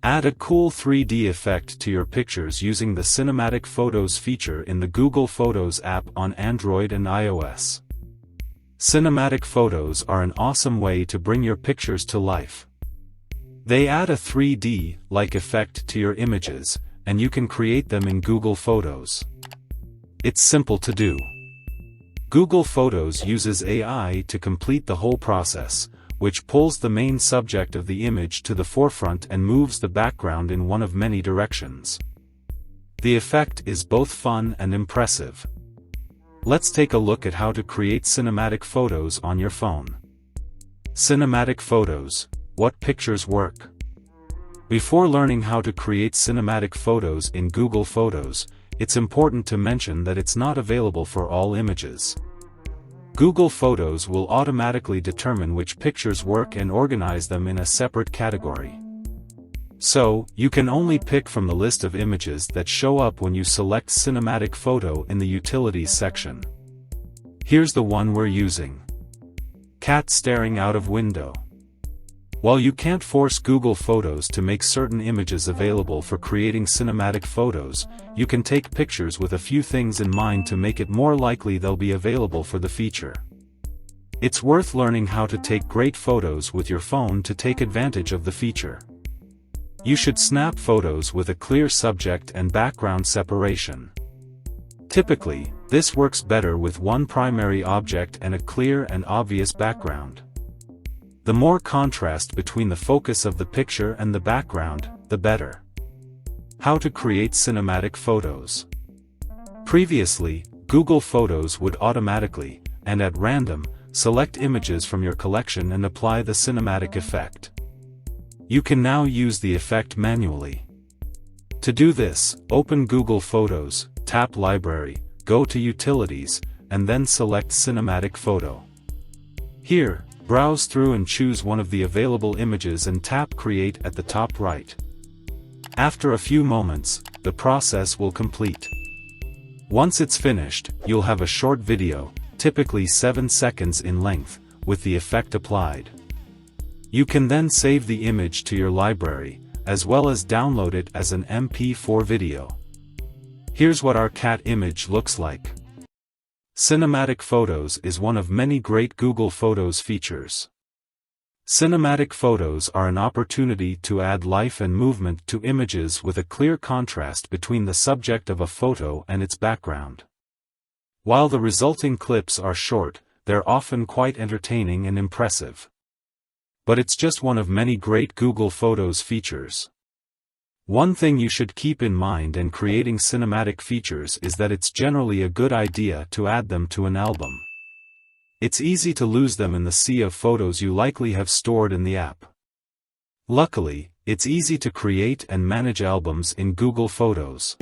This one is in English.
Add a cool 3D effect to your pictures using the Cinematic Photos feature in the Google Photos app on Android and iOS. Cinematic photos are an awesome way to bring your pictures to life. They add a 3D-like effect to your images, and you can create them in Google Photos. It's simple to do. Google Photos uses AI to complete the whole process, which pulls the main subject of the image to the forefront and moves the background in one of many directions. The effect is both fun and impressive. Let's take a look at how to create cinematic photos on your phone. Cinematic photos. What pictures work? Before learning how to create cinematic photos in Google Photos, it's important to mention that it's not available for all images. Google Photos will automatically determine which pictures work and organize them in a separate category. So, you can only pick from the list of images that show up when you select Cinematic Photo in the Utilities section. Here's the one we're using. Cat staring out of window. While you can't force Google Photos to make certain images available for creating cinematic photos, you can take pictures with a few things in mind to make it more likely they'll be available for the feature. It's worth learning how to take great photos with your phone to take advantage of the feature. You should snap photos with a clear subject and background separation. Typically, this works better with one primary object and a clear and obvious background. The more contrast between the focus of the picture and the background, the better. How to create cinematic photos. Previously, Google Photos would automatically, and at random, select images from your collection and apply the cinematic effect. You can now use the effect manually. To do this, open Google Photos, tap Library, go to Utilities, and then select Cinematic Photo. Here, browse through and choose one of the available images and tap Create at the top right. After a few moments, the process will complete. Once it's finished, you'll have a short video, typically 7 seconds in length, with the effect applied. You can then save the image to your library, as well as download it as an MP4 video. Here's what our cat image looks like. Cinematic Photos is one of many great Google Photos features. Cinematic photos are an opportunity to add life and movement to images with a clear contrast between the subject of a photo and its background. While the resulting clips are short, they're often quite entertaining and impressive. But it's just one of many great Google Photos features. One thing you should keep in mind in creating cinematic features is that it's generally a good idea to add them to an album. It's easy to lose them in the sea of photos you likely have stored in the app. Luckily, it's easy to create and manage albums in Google Photos.